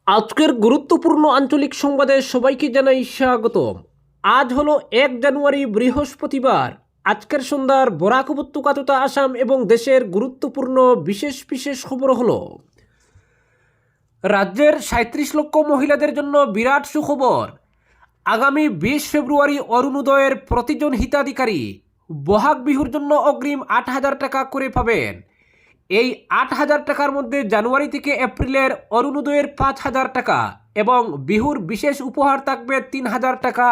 আজকের গুরুত্বপূর্ণ আঞ্চলিক সংবাদে সবাইকে জানাই স্বাগতম। আজ হলো 1 জানুয়ারি, বৃহস্পতিবার। আজকের সন্ধ্যার বরাক উপত্যকা তথা আসাম এবং দেশের গুরুত্বপূর্ণ বিশেষ বিশেষ খবর হলো: রাজ্যের 37 লক্ষ মহিলাদের জন্য বিরাট সুখবর। আগামী 20 ফেব্রুয়ারি অরুণোদয়ের প্রতিজন হিতাধিকারী বহাগ বিহুর জন্য অগ্রিম 8,000 টাকা করে পাবেন। এই 8,000 টাকার মধ্যে জানুয়ারি থেকে এপ্রিলের অরুণোদয়ের 5,000 টাকা এবং বিহুর বিশেষ উপহার থাকবে 3,000 টাকা।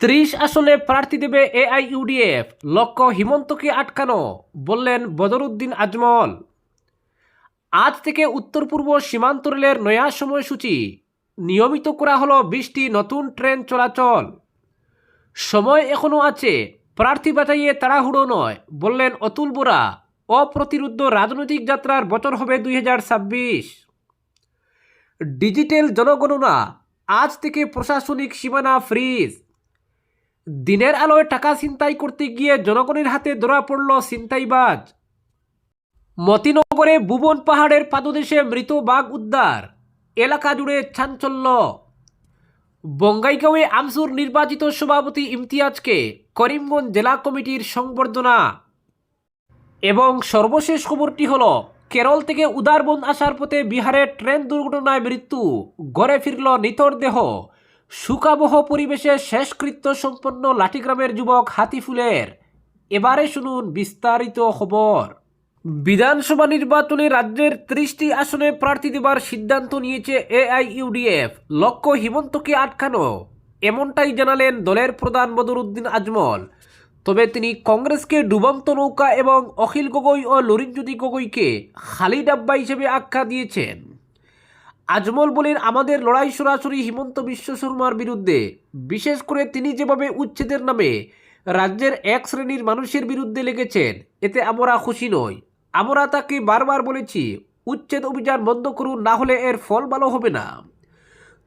30 আসনে প্রার্থী দেবে AIUDF, লক্ষ্য হিমন্তকে আটকানো, বললেন বদরুদ্দিন আজমল। আজ থেকে উত্তর পূর্ব সীমান্ত রেলের নয়া সময়সূচি নিয়মিত করা হলো 20টি নতুন ট্রেন চলাচল। সময় এখনও আছে, প্রার্থী বাছাইয়ে তাড়াহুড়ো নয়, বললেন অতুল বোরা। অপ্রতিরোধ্য রাজনৈতিক যাত্রার বছর হবে 2026। ডিজিটাল জনগণনা, আজ থেকে প্রশাসনিক সীমানা ফ্রিজ। দিনের আলোয় টাকা ছিনতাই করতে গিয়ে জনগণের হাতে ধরা পড়ল ছিনতাইবাজ। মতিনগরে ভুবন পাহাড়ের পাদদেশে মৃত বাঘ উদ্ধার, এলাকা জুড়ে চাঞ্চল্য। বঙ্গাইগাঁওয়ে আমসুর নির্বাচিত সভাপতি ইমতিয়াজকে করিমগঞ্জ জেলা কমিটির সংবর্ধনা। এবং সর্বশেষ খবরটি হলো, কেরল থেকে উদারবন আসার পথে বিহারের ট্রেন দুর্ঘটনায় মৃত্যু, ঘরে ফিরল নিথর দেহ। শোকাবহ পরিবেশে শেষকৃত্য সম্পন্ন লাঠিগ্রামের যুবক হাতিফুলের। এবারে শুনুন বিস্তারিত খবর। বিধানসভা নির্বাচনে রাজ্যের 30টি আসনে প্রার্থী দেবার সিদ্ধান্ত নিয়েছে AIUDF, লক্ষ্য হিমন্তকে আটকানো। এমনটাই জানালেন দলের প্রধান বদরুদ্দিন আজমল। তবে তিনি কংগ্রেসকে ডুবন্ত নৌকা এবং অখিল গগৈ ও লরিনজ্যোতি গগৈকে খালি ডাব্বা হিসেবে আখ্যা দিয়েছেন। আজমল বলেন, আমাদের লড়াই সরাসরি হিমন্ত বিশ্ব শর্মার বিরুদ্ধে। বিশেষ করে তিনি যেভাবে উচ্ছেদের নামে রাজ্যের এক শ্রেণীর মানুষের বিরুদ্ধে লেগেছেন, এতে আমরা খুশি নই। আমরা তাকে বারবার বলেছি, উচ্ছেদ অভিযান বন্ধ করুন, না হলে এর ফল ভালো হবে না।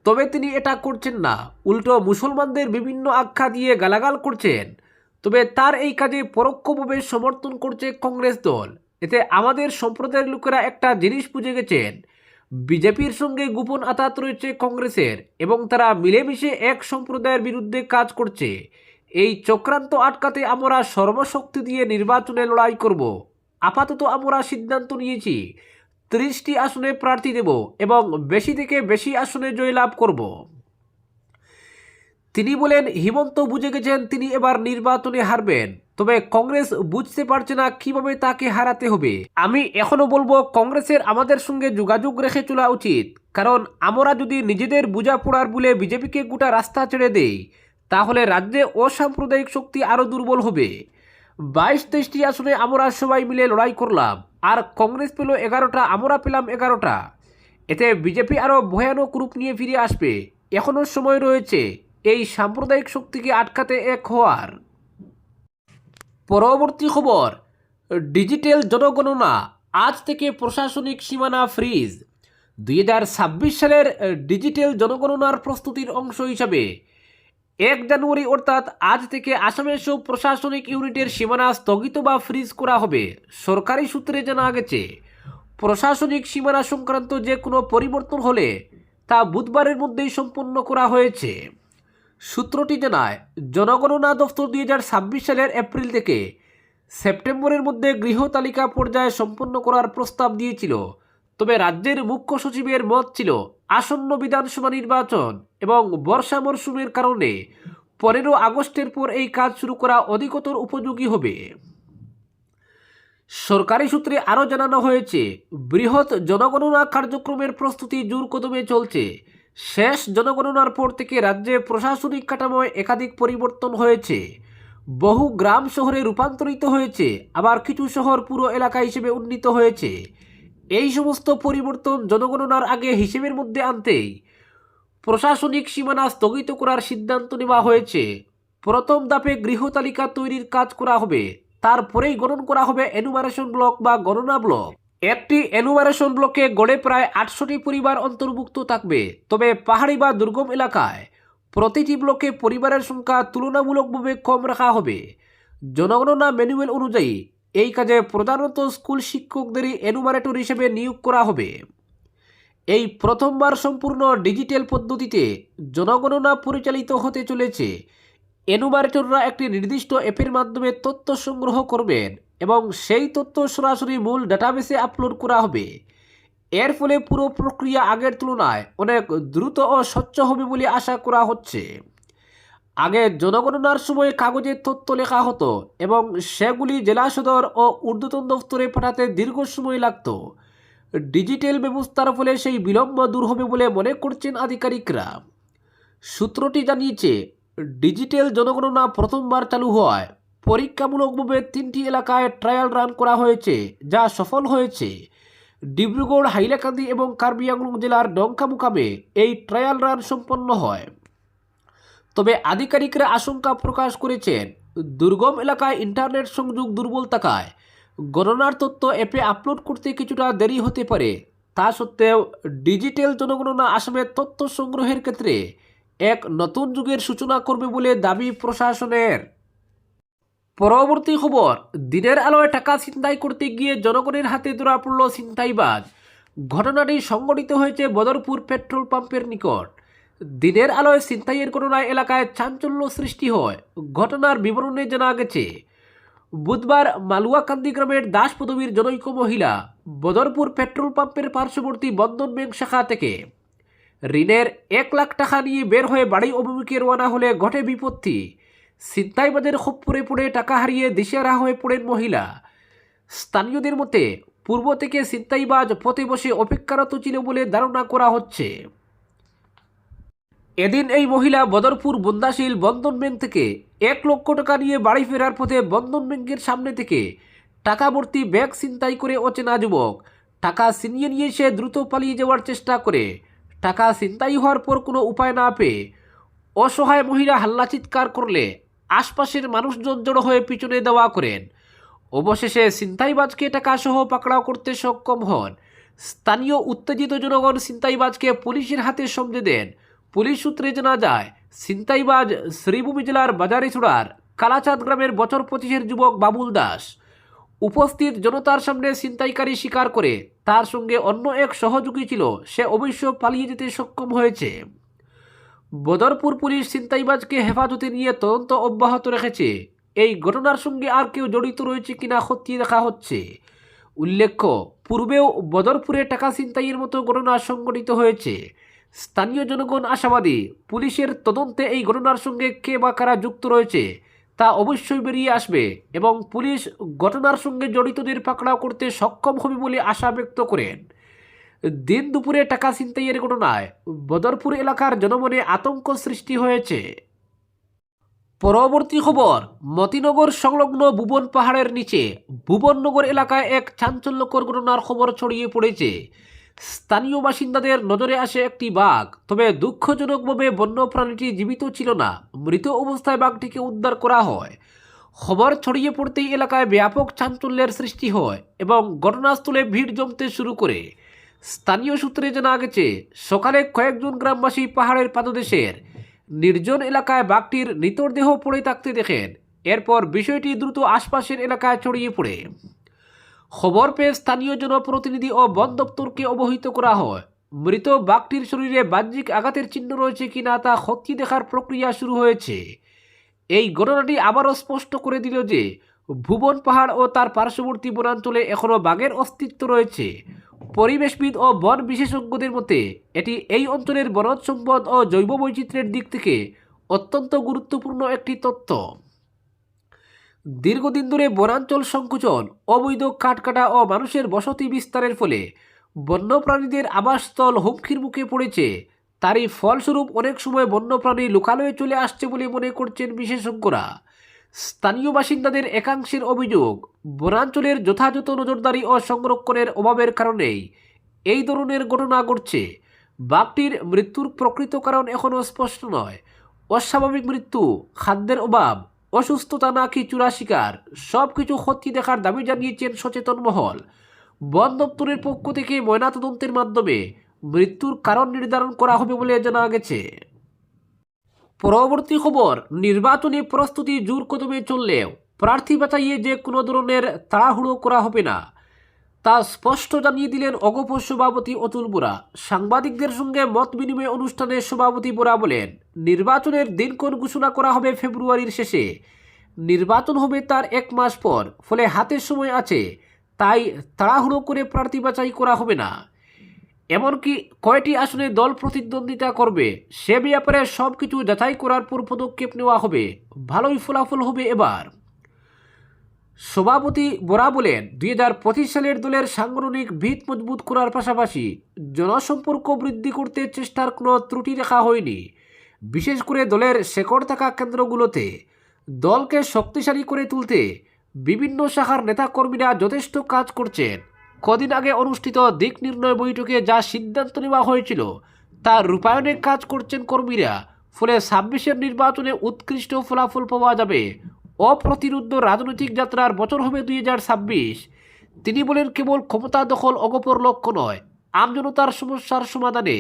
তবে তিনি এটা করছেন না, উল্টো মুসলমানদের বিভিন্ন আখ্যা দিয়ে গালাগাল করছেন। তবে তার এই কাজে পরোক্ষভাবে সমর্থন করছে কংগ্রেস দল। এতে আমাদের সম্প্রদায়ের লোকেরা একটা জিনিস বুঝে গেছেন, বিজেপির সঙ্গে গোপন আঘাত রয়েছে কংগ্রেসের এবং তারা মিলেমিশে এক সম্প্রদায়ের বিরুদ্ধে কাজ করছে। এই চক্রান্ত আটকাতে আমরা সর্বশক্তি দিয়ে নির্বাচনে লড়াই করব। আপাতত আমরা সিদ্ধান্ত নিয়েছি 30টি আসনে প্রার্থী দেব এবং বেশি থেকে বেশি আসনে জয়লাভ করব। তিনি বলেন, হিমন্ত বুঝে গেছেন তিনি এবার নির্বাচনে হারবেন, তবে কংগ্রেস বুঝতে পারছে না কিভাবে তাকে হারাতে হবে। আমি এখনো বলবো, কংগ্রেসের আমাদের সঙ্গে যোগাযোগ রেখে চলা উচিত, কারণ আমরা যদি নিজেদের বোঝাপড়ার বলে বিজেপিকে গোটা রাস্তা ছেড়ে দেই, তাহলে রাজ্যে অসাম্প্রদায়িক শক্তি আরও দুর্বল হবে। 22-23টি আসনে আমরা সবাই মিলে লড়াই করলাম, আর কংগ্রেস পেল 11টা, আমরা পেলাম 11টা। এতে বিজেপি আরও ভয়ানক রূপ নিয়ে ফিরে আসবে। এখনও সময় রয়েছে এই সাম্প্রদায়িক শক্তিকে আটকাতে এক হওয়ার। পরবর্তী খবর, ডিজিটাল জনগণনা, আজ থেকে প্রশাসনিক সীমানা ফ্রিজ। 2026 সালের ডিজিটাল জনগণনার প্রস্তুতির অংশ হিসাবে 1 জানুয়ারি অর্থাৎ আজ থেকে আসামের সব প্রশাসনিক ইউনিটের সীমানা স্থগিত বা ফ্রিজ করা হবে। সরকারি সূত্রে জানা গেছে, প্রশাসনিক সীমানা সংক্রান্ত যে কোনো পরিবর্তন হলে তা বুধবারের মধ্যেই সম্পন্ন করা হয়েছে। সূত্রটি জানায়, জনগণনা দফতর 2026 সালের এপ্রিল থেকে সেপ্টেম্বরের মধ্যে গৃহ তালিকা পর্যায়ে সম্পন্ন করার প্রস্তাব দিয়েছিল। তবে রাজ্যের মুখ্য সচিবের মত ছিল, আসন্ন বিধানসভা নির্বাচন এবং বর্ষা মরশুমের কারণে 15 আগস্টের পর এই কাজ শুরু করা অধিকতর উপযোগী হবে। সরকারি সূত্রে আরও জানানো হয়েছে, বৃহৎ জনগণনা কার্যক্রমের প্রস্তুতি জোর কদমে চলছে। শেষ জনগণনার পর থেকে রাজ্যে প্রশাসনিক কাঠামোয় একাধিক পরিবর্তন হয়েছে। বহু গ্রাম শহরে রূপান্তরিত হয়েছে, আবার কিছু শহর পুরো এলাকা হিসেবে উন্নীত হয়েছে। এই সমস্ত পরিবর্তন জনগণনার আগে হিসেবের মধ্যে আনতেই প্রশাসনিক সীমানা স্থগিত করার সিদ্ধান্ত নেওয়া হয়েছে। প্রথম ধাপে গৃহ তালিকা তৈরির কাজ করা হবে, তারপরেই গণন করা হবে এনুমারেশন ব্লক বা গণনা ব্লক। একটি এনুমারেশন ব্লকে গড়ে প্রায় 800টি পরিবার অন্তর্ভুক্ত থাকবে। তবে পাহাড়ি বা দুর্গম এলাকায় প্রতিটি ব্লকে পরিবারের সংখ্যা তুলনামূলকভাবে কম রাখা হবে। জনগণনা ম্যানুয়াল অনুযায়ী এই কাজে প্রধানত স্কুল শিক্ষকদেরই এনুমারেটর হিসেবে নিয়োগ করা হবে। এই প্রথমবার সম্পূর্ণ ডিজিটাল পদ্ধতিতে জনগণনা পরিচালিত হতে চলেছে। এনুমারেটররা একটি নির্দিষ্ট অ্যাপের মাধ্যমে তথ্য সংগ্রহ করবেন এবং সেই তথ্য সরাসরি মূল ডাটাবেসে আপলোড করা হবে। এর ফলে পুরো প্রক্রিয়া আগের তুলনায় অনেক দ্রুত ও স্বচ্ছ হবে বলে আশা করা হচ্ছে। আগে জনগণনার সময় কাগজে তথ্য লেখা হতো এবং সেগুলি জেলা সদর ও ঊর্ধ্বতন দফতরে পাঠাতে দীর্ঘ সময় লাগত। ডিজিটাল ব্যবস্থার ফলে সেই বিলম্ব দূর হবে বলে মনে করছেন আধিকারিকরা। সূত্রটি জানিয়েছে, ডিজিটাল জনগণনা প্রথমবার চালু হওয়ায় পরীক্ষামূলকভাবে 3টি এলাকায় ট্রায়াল রান করা হয়েছে, যা সফল হয়েছে। ডিব্রুগড়, হাইলাকান্দি এবং কার্বি আংলং জেলার ডংকা মুকামে এই ট্রায়াল রান সম্পন্ন হয়। তবে আধিকারিকরা আশঙ্কা প্রকাশ করেছেন, দুর্গম এলাকায় ইন্টারনেট সংযোগ দুর্বল থাকায় গণনার তথ্য অ্যাপে আপলোড করতে কিছুটা দেরি হতে পারে। তা সত্ত্বেও ডিজিটাল জনগণনা আসামের তথ্য সংগ্রহের ক্ষেত্রে এক নতুন যুগের সূচনা করবে বলে দাবি প্রশাসনের। পরবর্তী খবর, দিনের আলোয় টাকা ছিনতাই করতে গিয়ে জনগণের হাতে ধরা পড়ল ছিনতাইবাজ। ঘটনাটি সংঘটিত হয়েছে বদরপুর পেট্রোল পাম্পের নিকট। দিনের আলোয় ছিনতাইয়ের ঘটনায় এলাকায় চাঞ্চল্য সৃষ্টি হয়। ঘটনার বিবরণে জানা গেছে, বুধবার মালুয়াকান্দি গ্রামের দাস পদবীর জনৈক মহিলা বদরপুর পেট্রোল পাম্পের পার্শ্ববর্তী বন্ধন ব্যাংক শাখা থেকে ঋণের 1 লাখ টাকা নিয়ে বের হয়ে বাড়ি অভিমুখে রওনা হলে ঘটে বিপত্তি। ছিনতাইবাজের খপ্পরে পড়ে টাকা হারিয়ে দিশেহারা হয়ে পড়েন মহিলা। স্থানীয়দের মতে পূর্ব থেকে ছিনতাইবাজ পথে বসে অপেক্ষারত ছিল বলে ধারণা করা হচ্ছে। এদিন এই মহিলা বদরপুর বন্দাশীল বন্ধন ব্যাংক থেকে 1 লক্ষ টাকা নিয়ে বাড়ি ফেরার পথে বন্ধন ব্যাংকের সামনে থেকে টাকা ভর্তি ব্যাগ ছিনতাই করে অচেনা যুবক টাকা ছিনিয়ে নিয়ে সে দ্রুত পালিয়ে যাওয়ার চেষ্টা করে। টাকা ছিনতাই হওয়ার পর কোনো উপায় না পেয়ে অসহায় মহিলা হাল্লা চিৎকার করলে আশপাশের মানুষজন জড়ো হয়ে পিছনে দেওয়া করেন। অবশেষে ছিনতাইবাজকে টাকা সহ পাকড়াও করতে সক্ষম হন। স্থানীয় উত্তেজিত জনগণ ছিনতাইবাজকে পুলিশের হাতে সমঝে দেন। পুলিশ সূত্রে জানা যায়, ছিনতাইবাজ শ্রীভূমি জেলার বাজারিছড়ার কালাচাঁদ গ্রামের বছর 25-এর যুবক বাবুল দাস। উপস্থিত জনতার সামনে ছিনতাইকারী স্বীকার করে তার সঙ্গে অন্য এক সহযোগী ছিল, সে অবশ্য পালিয়ে যেতে সক্ষম হয়েছে। বদরপুর পুলিশ ছিনতাইবাজকে হেফাজতে নিয়ে তদন্ত অব্যাহত রেখেছে। এই ঘটনার সঙ্গে আর কেউ জড়িত রয়েছে কিনা খতিয়ে দেখা হচ্ছে। উল্লেখ্য, পূর্বেও বদরপুরে টাকা ছিনতাইয়ের মতো ঘটনা সংঘটিত হয়েছে। স্থানীয় জনগণ আশাবাদী, পুলিশের তদন্তে এই ঘটনার সঙ্গে কে বা কারা যুক্ত রয়েছে তা অবশ্যই বেরিয়ে আসবে এবং পুলিশ ঘটনার সঙ্গে জড়িতদের পাকড়াও করতে সক্ষম হবে বলে আশা ব্যক্ত করেন। দিন দুপুরে টাকা ছিনতাইয়ের ঘটনায় বদরপুর এলাকার জনমনে আতঙ্ক সৃষ্টি হয়েছে। পরবর্তী খবর, মতিনগর সংলগ্ন ভুবন পাহাড়ের নিচে ভুবননগর এলাকায় এক চাঞ্চল্যকর ঘটনার খবর ছড়িয়ে পড়েছে। স্থানীয় বাসিন্দাদের নজরে আসে একটি বাঘ, তবে দুঃখজনকভাবে বন্যপ্রাণীটি জীবিত ছিল না। মৃত অবস্থায় বাঘটিকে উদ্ধার করা হয়। খবর ছড়িয়ে পড়তেই এলাকায় ব্যাপক চাঞ্চল্যের সৃষ্টি হয় এবং ঘটনাস্থলে ভিড় জমতে শুরু করে। স্থানীয় সূত্রে জানা গেছে, সকালে কয়েকজন গ্রামবাসী পাহাড়ের পাদদেশের নির্জন এলাকায় বাঘটির মৃতদেহ পড়ে থাকতে দেখেন। এরপর বিষয়টি দ্রুত আশপাশের এলাকায় ছড়িয়ে পড়ে। খবর পেয়ে স্থানীয় জনপ্রতিনিধি ও বন দপ্তরকে অবহিত করা হয়। মৃত বাঘটির শরীরে বাহ্যিক আঘাতের চিহ্ন রয়েছে কিনা তা খতিয়ে দেখার প্রক্রিয়া শুরু হয়েছে। এই ঘটনাটি আবারও স্পষ্ট করে দিল যে ভুবন পাহাড় ও তার পার্শ্ববর্তী বনাঞ্চলে এখনও বাঘের অস্তিত্ব রয়েছে। পরিবেশবিদ ও বন বিশেষজ্ঞদের মতে এটি এই অঞ্চলের বনজ সম্পদ ও জৈব বৈচিত্র্যের দিক থেকে অত্যন্ত গুরুত্বপূর্ণ একটি তথ্য। দীর্ঘদিন ধরে বনাঞ্চল সংকুচন, অবৈধ কাঠ কাটা ও মানুষের বসতি বিস্তারের ফলে বন্যপ্রাণীদের আবাসস্থল হুমকির মুখে পড়েছে। তারই ফলস্বরূপ অনেক সময় বন্যপ্রাণী লোকালয়ে চলে আসছে বলে মনে করছেন বিশেষজ্ঞরা। স্থানীয় বাসিন্দাদের একাংশের অভিযোগ, বনাঞ্চলের যথাযথ নজরদারি ও সংরক্ষণের অভাবের কারণেই এই ধরনের ঘটনা ঘটছে। বাঘটির মৃত্যুর প্রকৃত কারণ এখনও স্পষ্ট নয়। অস্বাভাবিক মৃত্যু, খাদ্যের অভাব, অসুস্থতা নাকি চূড়া শিকার, সব কিছু খতিয়ে দেখার দাবি জানিয়েছেন সচেতন মহল। বন দপ্তরের পক্ষ থেকে ময়নাতদন্তের মাধ্যমে মৃত্যুর কারণ নির্ধারণ করা হবে বলে জানা গেছে। পরবর্তী খবর, নির্বাচনী প্রস্তুতি জোর কদমে চললেও প্রার্থী বাছাইয়ে যে কোনো ধরনের তাড়াহুড়ো করা হবে না, তা স্পষ্ট জানিয়ে দিলেন অগপ সভাপতি অতুল বোরা। সাংবাদিকদের সঙ্গে মত বিনিময় অনুষ্ঠানে সভাপতি বোরা বলেন, নির্বাচনের দিনক্ষণ ঘোষণা করা হবে ফেব্রুয়ারির শেষে, নির্বাচন হবে তার 1 মাস পর, ফলে হাতে সময় আছে, তাই তাড়াহুড়ো করে প্রার্থী বাছাই করা হবে না। এমনকি কয়টি আসনে দল প্রতিদ্বন্দ্বিতা করবে সে ব্যাপারে সব কিছু যাচাই করার পর পদক্ষেপ নেওয়া হবে, ভালোই ফলাফল হবে এবার। সভাপতি বোরা বলেন, 2025 সালের দলের সাংগঠনিক ভিত মজবুত করার পাশাপাশি জনসম্পর্ক বৃদ্ধি করতে চেষ্টার কোনো ত্রুটি রাখা হয়নি। বিশেষ করে দলের শেকড় থাকা কেন্দ্রগুলোতে দলকে শক্তিশালী করে তুলতে বিভিন্ন শাখার নেতাকর্মীরা যথেষ্ট কাজ করছেন। কদিন আগে অনুষ্ঠিত দিক নির্ণয় বৈঠকে যা সিদ্ধান্ত নেওয়া হয়েছিল তার রূপায়ণে কাজ করছেন কর্মীরা, ফলে 26-এর নির্বাচনে উৎকৃষ্ট ফলাফল পাওয়া যাবে। অপ্রতিরোধ্য রাজনৈতিক যাত্রার বছর হবে 2026। তিনি বলেন, কেবল ক্ষমতা দখল অগপর লক্ষ্য নয়, আমজনতার সমস্যার সমাধানে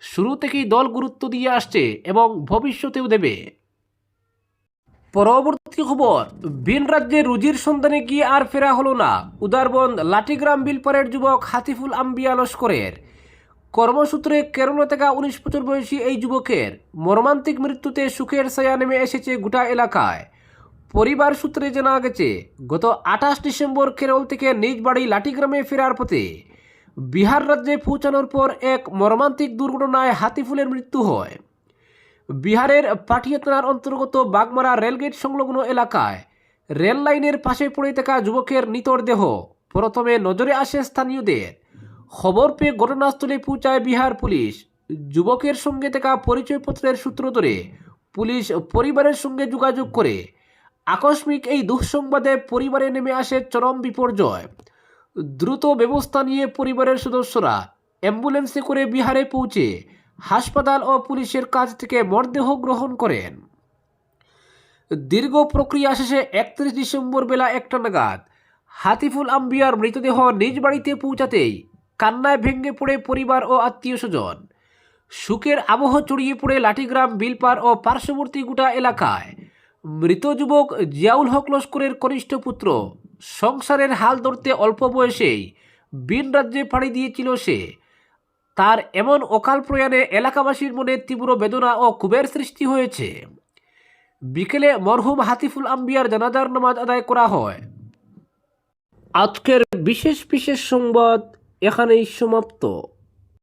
শুরু থেকেই দল গুরুত্ব দিয়ে আসছে এবং ভবিষ্যতেও দেবে। পরবর্তী খবর, ভিন রাজ্যে রুজির সন্ধানে গিয়ে আর ফেরা হলো না উদারবন্দ লাঠিগ্রাম বিলপাড়ের যুবক হাতিফুল আম্বিয়া লস্করের। কর্মসূত্রে কেরল থেকে 19 বছর বয়সী এই যুবকের মর্মান্তিক মৃত্যুতে সুখের ছায়া নেমে এসেছে গোটা এলাকায়। পরিবার সূত্রে জানা গেছে, গত 28 ডিসেম্বর কেরল থেকে নিজ বাড়ি লাঠিগ্রামে ফেরার পথে বিহার রাজ্যে পৌঁছানোর পর এক মর্মান্তিক দুর্ঘটনায় হাতিফুলের মৃত্যু হয়। বিহারের পাটিয়া থানার অন্তর্গত বাগমারা রেলগেট সংলগ্ন এলাকায় রেল লাইনের পাশে পড়ে থাকা যুবকের নিতর দেহ প্রথমে নজরে আসে স্থানীয়দের। খবর পেয়ে ঘটনাস্থলে পৌঁছায় বিহার পুলিশ। যুবকের সঙ্গে থাকা পরিচয়পত্রের সূত্র ধরে পুলিশ পরিবারের সঙ্গে যোগাযোগ করে। আকস্মিক এই দুঃসংবাদে পরিবারে নেমে আসে চরম বিপর্যয়। দ্রুত ব্যবস্থা নিয়ে পরিবারের সদস্যরা অ্যাম্বুলেন্সে করে বিহারে পৌঁছে হাসপাতাল ও পুলিশের কাছ থেকে মরদেহ গ্রহণ করেন। দীর্ঘ প্রক্রিয়া শেষে 31 ডিসেম্বর বেলা 1টা নাগাদ হাতিফুল আম্বিয়ার মৃতদেহ নিজ বাড়িতে পৌঁছাতেই কান্নায় ভেঙে পড়ে পরিবার ও আত্মীয় স্বজন। শোকের আবহ ছড়িয়ে পড়ে লাঠিগ্রাম বিলপাড় ও পার্শ্ববর্তী গোটা এলাকায়। মৃত যুবক জিয়াউল হক লস্করের কনিষ্ঠ পুত্র। সংসারের হাল ধরতে অল্প বয়সেই ভিন রাজ্যে পাড়ি দিয়েছিল সে। তার এমন অকাল প্রয়াণে এলাকাবাসীর মনে তীব্র বেদনা ও ক্ষোভের সৃষ্টি হয়েছে। বিকেলে মরহুম হাতিফুল আম্বিয়ার জানাজার নামাজ আদায় করা হয়। আজকের বিশেষ সংবাদ এখানেই সমাপ্ত।